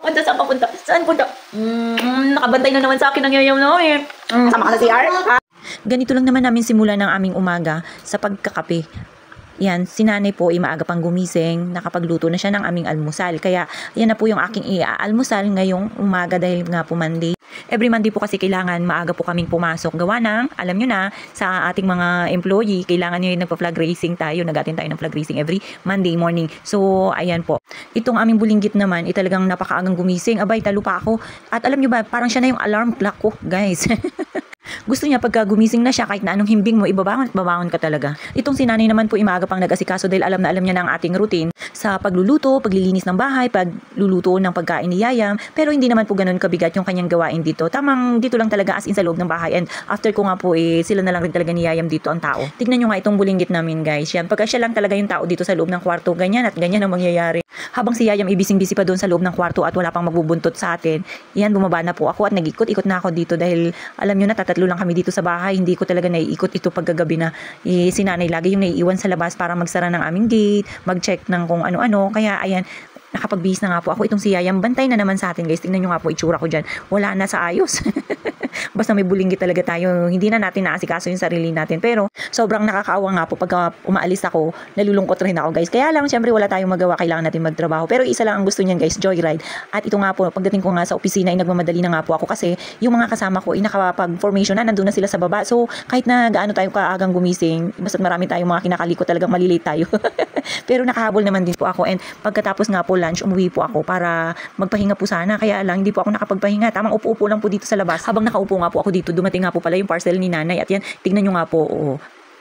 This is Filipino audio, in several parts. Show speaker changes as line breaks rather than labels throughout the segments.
Punta, saan papunta? Saan punta? Nakabantay na naman sa akin ang yayam na eh. Sama ka na si R? Ganito lang naman namin simula ng aming umaga sa pagkakape. Yan, si nanay po ay maaga pang gumising, nakapagluto na siya ng aming almusal. Kaya yan na po yung aking almusal ngayong umaga dahil nga po Monday. Every Monday po kasi kailangan maaga po kaming pumasok. Gawa ng, alam nyo na, sa ating mga employee, kailangan nyo yung nagpa-flag racing tayo. Nag-attend tayo ng flag racing every Monday morning. So, ayan po. Itong aming bulinggit naman, talagang napakaagang gumising. Abay, talo pa ako. At alam nyo ba, parang siya na yung alarm clock ko, guys. Gusto niya pagka gumising na siya, kahit na anong himbing mo, babangon ka talaga. Itong si nanay naman po maaga pang nag-asikaso dahil alam na alam niya na ang ating routine sa pagluluto, paglilinis ng bahay, pagluluto ng pagkain ni Yayam. Pero hindi naman po ganun kabigat yung kanyang gawain dito. Tamang dito lang talaga as in sa loob ng bahay. And after ko nga po sila na lang rin talaga ni Yayam dito ang tao. Tignan nyo nga itong bulinggit namin, guys. Yan, pagka siya lang talaga yung tao dito sa loob ng kwarto, ganyan at ganyan ang mangyayari. Habang si Yayam ibising-bisi pa doon sa loob ng kwarto at wala pang magbubuntot sa atin, yan, bumaba na po ako at nag-ikot-ikot na ako dito dahil alam nyo na, tatatlo lang kami dito sa bahay. Hindi ko talaga naiikot ito pagkagabi na si nanay lagi yung naiiwan sa labas para magsara ng aming gate, mag-check ng kung ano-ano. Kaya ayan, nakapagbihis na nga po ako. Itong si Yayam, bantay na naman sa atin, guys. Tingnan nyo nga po itsura ko dyan. Wala na sa ayos. Basta may bulinggit talaga tayo. Hindi na natin naasikaso yung sarili natin. Pero sobrang nakakaawa nga po pagka umaalis ako, nalulungkot rin ako, guys. Kaya lang, syempre wala tayong magawa. Kailangan natin magtrabaho. Pero isa lang ang gusto niyan, guys, joyride. At ito nga po, pagdating ko nga sa opisina, nagmamadali na nga po ako kasi yung mga kasama ko, nakapag-formation na, nandun na sila sa baba. So, kahit na gaano tayo kaagang gumising, basta't marami tayong mga kinakaliko, talagang malilate tayo. Pero nakahabol naman din po ako. And pagkatapos nga po lunch, umuwi po ako para magpahinga po sana. Kaya lang, hindi po ako nakapagpahinga. Tamang upo-upo lang po dito sa labas. Habang nakaupo nga po ako dito, dumating nga po pala yung parcel ni nanay. At yan, tignan nyo nga po,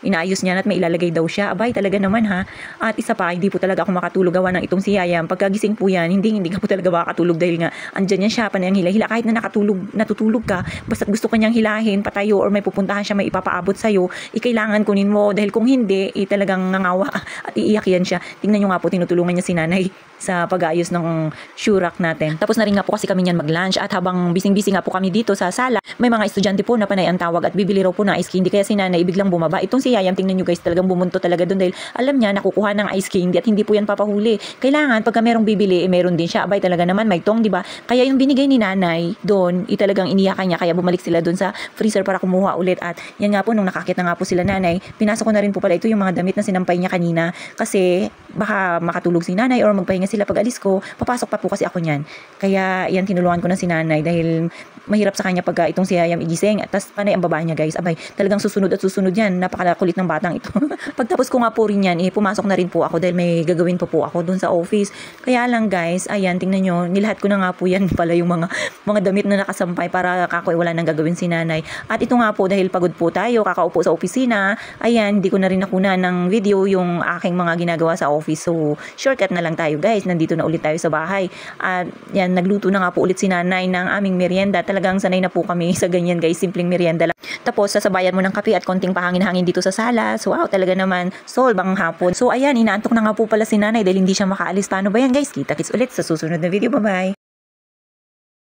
inaayos niya at may ilalagay daw siya. Abay, talaga naman ha. At isa pa, hindi po talaga ako makatulog gawa ng itong si Yayam. Pagkagising po yan, hindi ka po talaga makatulog dahil nga andyan yan siya, panay ang hila-hila. Kahit na natutulog ka, basta gusto kanyang hilahin, patayo, or may pupuntahan siya, may ipapaabot sa'yo, kailangan kunin mo. Dahil kung hindi, talagang nangawa at iiyak yan siya. Tingnan nyo nga po, tinutulungan niya si nanay sa pag-aayos ng shurak natin. Tapos na rin nga po kasi kami niyan mag-lunch at habang bising-bising nga po kami dito sa sala, may mga estudyante po na panay ang tawag at bibili raw po ng ice candy. Kaya si nanay biglang bumaba. Itong si Yayam, tingnan nyo guys, talagang bumunto talaga doon dahil alam niya nakukuha ng ice candy at hindi po yan papahuli. Kailangan pagka merong bibili, meron din siya. Abay, talaga naman may tong, di ba? Kaya yung binigay ni nanay doon, talagang iniyakan niya, kaya bumalik sila doon sa freezer para kumuha ulit. At yan nga po, nung nakakita nga po sila nanay, pinasok ko na rin po pala ito yung mga damit na sinampay niya kanina kasi baka makatulog si nanay or magpahinga sila pag alis ko. Papasok pa po kasi ako niyan. Kaya yan, tinulungan ko na si nanay dahil mahirap sa kanya pagka itong si Yayam igising. At tas panay ang babae niya, guys. Abay, talagang susunod at susunod yan. Napakakulit ng batang ito. Pagtapos ko nga po rin yan, pumasok na rin po ako dahil may gagawin pa po ako dun sa office. Kaya lang, guys, ayan, tingnan nyo, nilahat ko na nga po yan pala yung mga damit na nakasampay para kako wala nang gagawin si nanay. At ito nga po, dahil pagod po tayo, kakaupo sa opisina, ayan, hindi ko na rin nakuna ng video yung aking mga ginagawa sa office. So, shortcut na lang tayo, guys. Nandito na ulit tayo sa bahay. At yan, nagluto na nga po ulit si nanay ng aming merienda. Talagang sanay na po kami sa ganyan, guys, simpleng merienda lang. Tapos, sasabayan mo ng kape at konting pahangin-hangin dito sa sala. So, wow, talaga naman, solve ang hapon. So, ayan, inaantok na nga po pala si nanay dahil hindi siya makaalis. Paano ba yan, guys? Kita-kits ulit sa susunod na video. Bye-bye!